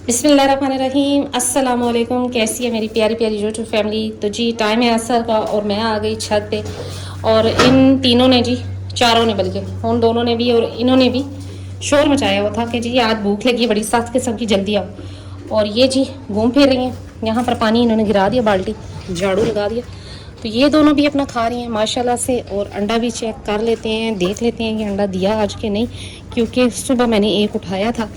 बिस्मिल्लाहिर्रहमानिर्रहीम। अस्सलाम वालेकुम। कैसी है मेरी प्यारी प्यारी यूट्यूब फैमिली। तो जी टाइम है असर का और मैं आ गई छत पे और इन तीनों ने जी, चारों ने बल्कि उन दोनों ने भी और इन्होंने भी शोर मचाया हुआ था कि जी आज भूख लगी बड़ी सख्त किस्म की, जल्दी आओ। और ये जी घूम फिर रही हैं। यहाँ पर पानी इन्होंने गिरा दिया, बाल्टी झाड़ू लगा दिया। तो ये दोनों भी अपना खा रही हैं माशाल्लाह से। और अंडा भी चेक कर लेते हैं, देख लेते हैं कि अंडा दिया आज के नहीं, क्योंकि सुबह मैंने एक उठाया था।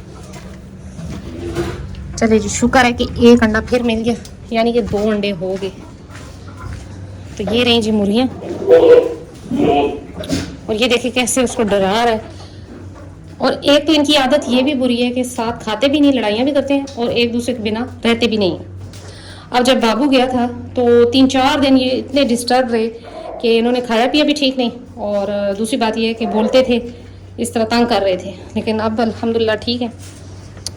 चले जी, शुक्र है कि एक अंडा फिर मिल गया, यानी कि 2 अंडे हो गए। तो ये रही जी मुर्गियाँ, और ये देखिए कैसे उसको डरा रहा है। और एक तो इनकी आदत ये भी बुरी है कि साथ खाते भी नहीं, लड़ाइयाँ भी करते हैं और एक दूसरे के बिना रहते भी नहीं। अब जब बाबू गया था तो 3-4 दिन ये इतने डिस्टर्ब रहे कि इन्होंने खाया पिया भी ठीक नहीं, और दूसरी बात ये है कि बोलते थे, इस तरह तंग कर रहे थे। लेकिन अब अल्हम्दुलिल्लाह ठीक है।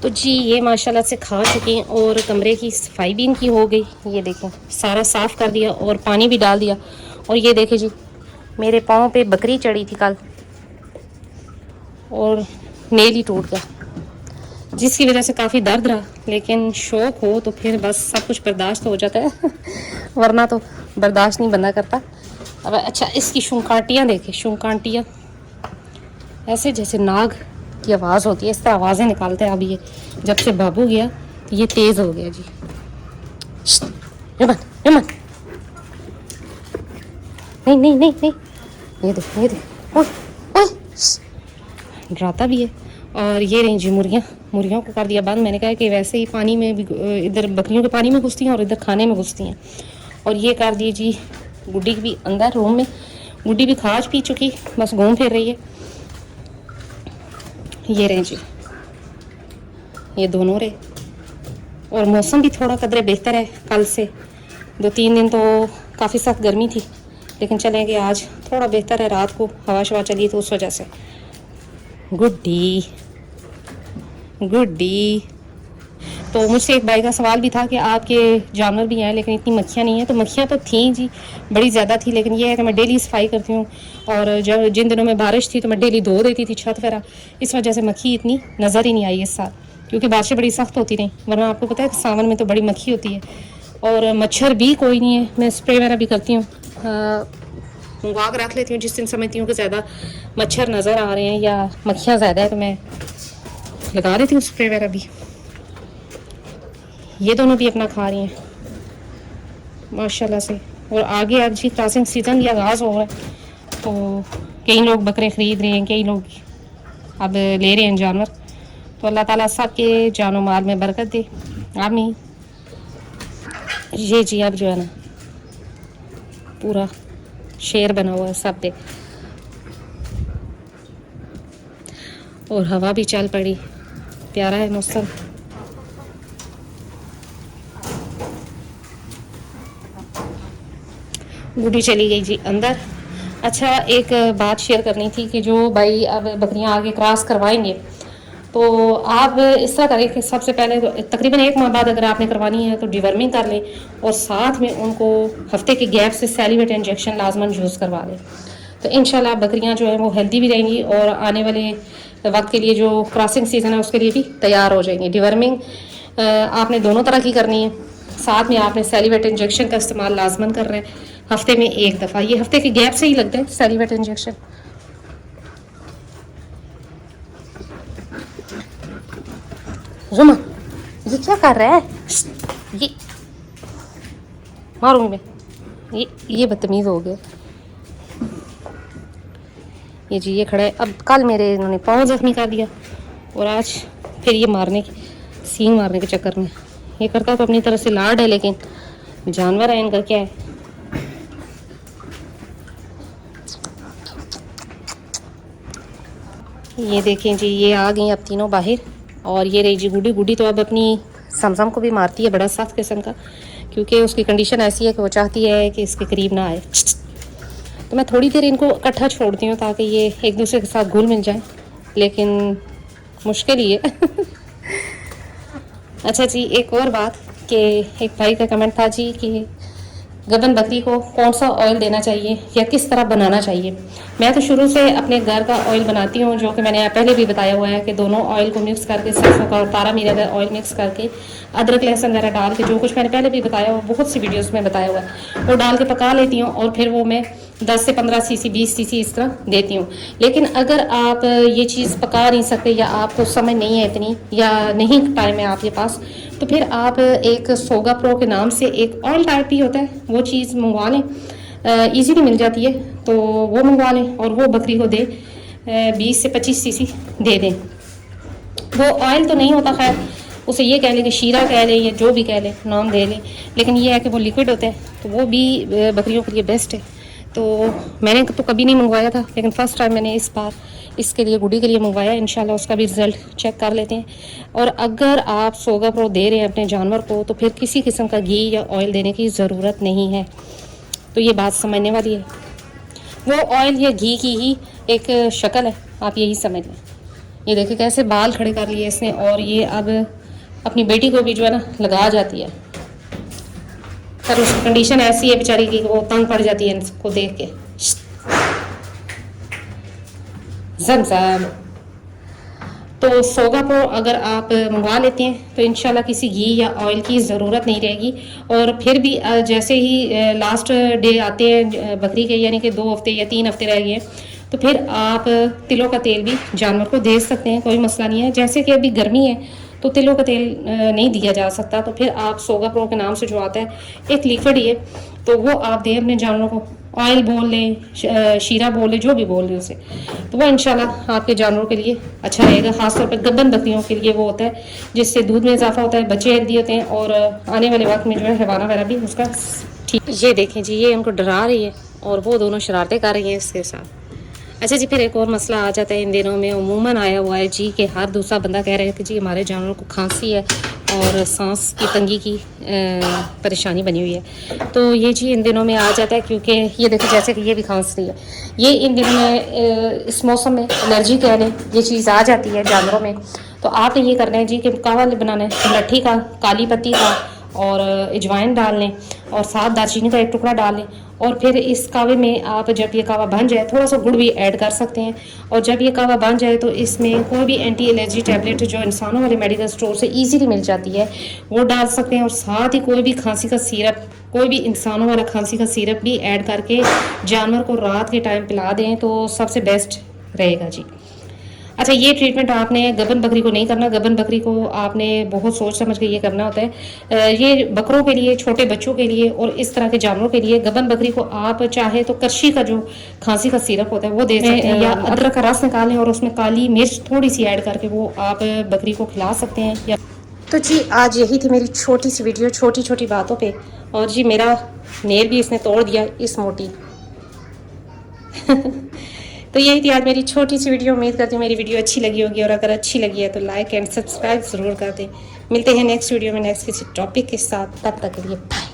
तो जी ये माशाल्लाह से खा चुकी हैं और कमरे की सफाई भी इनकी हो गई। ये देखें, सारा साफ़ कर दिया और पानी भी डाल दिया। और ये देखें जी, मेरे पाँव पे बकरी चढ़ी थी कल और नेल ही टूट गया, जिसकी वजह से काफ़ी दर्द रहा। लेकिन शौक़ हो तो फिर बस सब कुछ बर्दाश्त हो जाता है वरना तो बर्दाश्त नहीं बंदा करता। अब अच्छा, इसकी शुंकाटियाँ देखें, शुंकाटियाँ ऐसे जैसे नाग की आवाज़ होती है, इस तरह आवाज़ें निकालते हैं। अब ये जब से बाबू गया तो ये तेज़ हो गया जी। यमन यमन, नहीं नहीं नहीं नहीं, ये देख ये देख, ओए ओए, डराता भी है। और ये रही जी मुर्गियाँ, मुर्गियों को कर दिया बंद। मैंने कहा कि वैसे ही पानी में भी, इधर बकरियों के पानी में घुसती हैं और इधर खाने में घुसती हैं। और ये कर दिए जी गुड्डी भी अंदर रूम में। गुड्डी भी खाज पी चुकी, बस घूम फिर रही है। ये रहे जी, ये दोनों रहे। और मौसम भी थोड़ा कदरे बेहतर है कल से। 2-3 दिन तो काफ़ी सख्त गर्मी थी, लेकिन चलेंगे आज थोड़ा बेहतर है। रात को हवा शवा चली तो उस वजह से। गुड्डी गुड्डी। तो मुझसे एक भाई का सवाल भी था कि आपके जानवर भी हैं लेकिन इतनी मक्खियाँ नहीं हैं। तो मक्खियाँ तो थी जी, बड़ी ज़्यादा थी, लेकिन ये है कि मैं डेली सफाई करती हूँ। और जब जिन दिनों में बारिश थी तो मैं डेली धो देती थी छत वगैरह, इस वजह से मक्खी इतनी नज़र ही नहीं आई इस साल, क्योंकि बारिशें बड़ी सख्त होती रहीं। वरना आपको पता है कि सावन में तो बड़ी मक्खी होती है। और मच्छर भी कोई नहीं है, मैं स्प्रे वगैरह भी करती हूँ, मंगवा कर रख लेती हूँ। जिस दिन समझती हूँ कि ज़्यादा मच्छर नज़र आ रहे हैं या मक्खियाँ ज़्यादा है तो मैं लगा देती हूँ स्प्रे वगैरह भी। ये दोनों भी अपना खा रही हैं माशाल्लाह से। और आगे अब जी क्रॉसिंग सीज़न भी आगाज़ हो रहा है, तो कई लोग बकरे ख़रीद रहे हैं, कई लोग अब ले रहे हैं जानवर। तो अल्लाह ताला सब के जानो माल में बरकत दे, आमीन। ये जी अब जो है ना पूरा शेर बना हुआ है सब पे, और हवा भी चल पड़ी, प्यारा है मौसम। गुड्डी चली गई जी अंदर। अच्छा, एक बात शेयर करनी थी कि जो भाई अब बकरियां आगे क्रॉस करवाएंगे तो आप इस तरह करें कि सबसे पहले तो तकरीबन 1 माह बाद अगर आपने करवानी है तो डिवर्मिंग कर लें, और साथ में उनको हफ्ते के गैप से सैलिवेट इंजेक्शन लाजमन यूज़ करवा लें। तो इंशाल्लाह बकरियां जो है वो हेल्दी भी रहेंगी और आने वाले वक्त के लिए जो क्रॉसिंग सीज़न है उसके लिए भी तैयार हो जाएंगी। डिवर्मिंग आपने दोनों तरह की करनी है, साथ में आपने सैलिवेट इंजेक्शन का इस्तेमाल लाजमन कर रहे हैं हफ्ते में 1 दफ़ा। ये हफ्ते के गैप से ही लगता है सैलिवेट इंजेक्शन। रुमा, ये क्या कर रहा है? ये मारूंगी मैं। ये बदतमीज़ हो गया। ये जी ये खड़ा है। अब कल मेरे इन्होंने पाँव जख्मी कर दिया और आज फिर ये मारने की, सींग मारने के चक्कर में। ये करता तो अपनी तरफ से लाड है, लेकिन जानवर है, इनका क्या है। ये देखें जी, ये आ गई अब तीनों बाहर। और ये रही जी गुड्डी। गुड्डी तो अब अपनी समसम को भी मारती है, बड़ा सख्त किस्म का, क्योंकि उसकी कंडीशन ऐसी है कि वो चाहती है कि इसके करीब ना आए। तो मैं थोड़ी देर इनको इकट्ठा छोड़ती हूँ ताकि ये एक दूसरे के साथ घुल मिल जाए, लेकिन मुश्किल ही है अच्छा जी, एक और बात कि एक भाई का कमेंट था जी कि गबन बकरी को कौन सा ऑयल देना चाहिए या किस तरह बनाना चाहिए। मैं तो शुरू से अपने घर का ऑयल बनाती हूँ, जो कि मैंने पहले भी बताया हुआ है कि दोनों ऑयल को मिक्स करके, सरसों का और तारा मीरा का ऑयल मिक्स करके, अदरक लहसुन वगैरह डाल के, जो कुछ मैंने पहले भी बताया हुआ, बहुत सी वीडियोस में बताया हुआ है, वो डाल के पका लेती हूँ और फिर वो मैं 10 से 15 सीसी 20 सीसी इस तरह देती हूँ। लेकिन अगर आप ये चीज़ पका नहीं सकते या आपको समय नहीं है इतनी, या नहीं टाइम है आपके पास, तो फिर आप एक सोगा प्रो के नाम से एक ऑयल टाइप ही होता है, वो चीज़ मंगवा लें, ईजीली मिल जाती है, तो वो मंगवा लें और वो बकरी को दे 20 से 25 सीसी दे दें। वो ऑयल तो नहीं होता, खैर उसे ये कह लें कि शीरा कह लें या जो भी कह लें, नाम दे लें, लेकिन ये है कि वो लिक्विड होता है, तो वो भी बकरियों के लिए बेस्ट है। तो मैंने तो कभी नहीं मंगवाया था, लेकिन फ़र्स्ट टाइम मैंने इस बार इसके लिए, गुडी के लिए मंगवाया। इंशाल्लाह उसका भी रिज़ल्ट चेक कर लेते हैं। और अगर आप सोगा प्रो दे रहे हैं अपने जानवर को, तो फिर किसी किस्म का घी या ऑयल देने की ज़रूरत नहीं है। तो ये बात समझने वाली है। वो ऑयल या घी की ही एक शक्ल है, आप यही समझ लें। ये देखिए कैसे बाल खड़े कर लिए इसने, और ये अब अपनी बेटी को भी जो है ना लगा जाती है। पर उसकी कंडीशन ऐसी है बेचारी की, वो तंग पड़ जाती है इसको देख के। ज़मज़म। तो सोगा प्रो अगर आप मंगवा लेते हैं तो इंशाल्लाह किसी घी या ऑयल की ज़रूरत नहीं रहेगी। और फिर भी जैसे ही लास्ट डे आते हैं बकरी के, यानी कि 2 हफ्ते या 3 हफ्ते रह गए, तो फिर आप तिलों का तेल भी जानवर को दे सकते हैं, कोई मसला नहीं है। जैसे कि अभी गर्मी है तो तिलों का तेल नहीं दिया जा सकता, तो फिर आप सोगा प्रो के नाम से जो आता है एक लिक्विड ही है, तो वो आप दें अपने जानवरों को। ऑयल बोल लें, शीरा बोल लें, जो भी बोल लें उसे, तो वो इंशाल्लाह आपके जानवरों के लिए अच्छा रहेगा। ख़ासतौर पर गब्बन बकरियों के लिए वो होता है जिससे दूध में इजाफा होता है, बच्चे हेल्दी होते हैं, और आने वाले वक्त में जो है हैवाना वगैरह भी उसका ठीक। ये देखें जी, ये उनको डरा रही है और वो दोनों शरारतें कर रही हैं इसके साथ। अच्छा जी, फिर एक और मसला आ जाता है इन दिनों में, उमूमन आया हुआ है जी कि हर दूसरा बंदा कह रहा है कि जी हमारे जानवरों को खांसी है और सांस की तंगी की परेशानी बनी हुई है। तो ये जी इन दिनों में आ जाता है, क्योंकि ये देखो जैसे कि ये भी खांस रही है, ये इन दिनों में इस मौसम में एलर्जी कह लें, ये चीज़ आ जाती है जानवरों में। तो आपने ये करना है जी कि कावा बनाना है, लट्ठी का, काली पत्ती का और अजवाइन डाल लें, और साथ दालचीनी का एक टुकड़ा डाल लें। और फिर इस कावे में आप जब ये कावा बन जाए, थोड़ा सा गुड़ भी ऐड कर सकते हैं। और जब ये कावा बन जाए तो इसमें कोई भी एंटी एलर्जी टैबलेट जो इंसानों वाले मेडिकल स्टोर से इजीली मिल जाती है वो डाल सकते हैं। और साथ ही कोई भी खांसी का सिरप, कोई भी इंसानों वाला खांसी का सिरप भी ऐड करके जानवर को रात के टाइम पिला दें तो सबसे बेस्ट रहेगा जी। अच्छा, ये ट्रीटमेंट आपने गबन बकरी को नहीं करना, गबन बकरी को आपने बहुत सोच समझ के ये करना होता है। ये बकरों के लिए, छोटे बच्चों के लिए और इस तरह के जानवरों के लिए। गबन बकरी को आप चाहे तो करशी का जो खांसी का सिरप होता है वो दे सकते हैं, या अदरक का रस निकालें और उसमें काली मिर्च थोड़ी सी ऐड करके वो आप बकरी को खिला सकते हैं। या तो जी आज यही थी मेरी छोटी सी वीडियो, छोटी छोटी बातों पे। और जी मेरा नेल भी इसने तोड़ दिया इस मोटी तो यही थी आज मेरी छोटी सी वीडियो। उम्मीद करती हूँ मेरी वीडियो अच्छी लगी होगी, और अगर अच्छी लगी है तो लाइक एंड सब्सक्राइब ज़रूर कर दें। मिलते हैं नेक्स्ट वीडियो में नेक्स्ट किसी टॉपिक के साथ, तब तक के लिए बाय।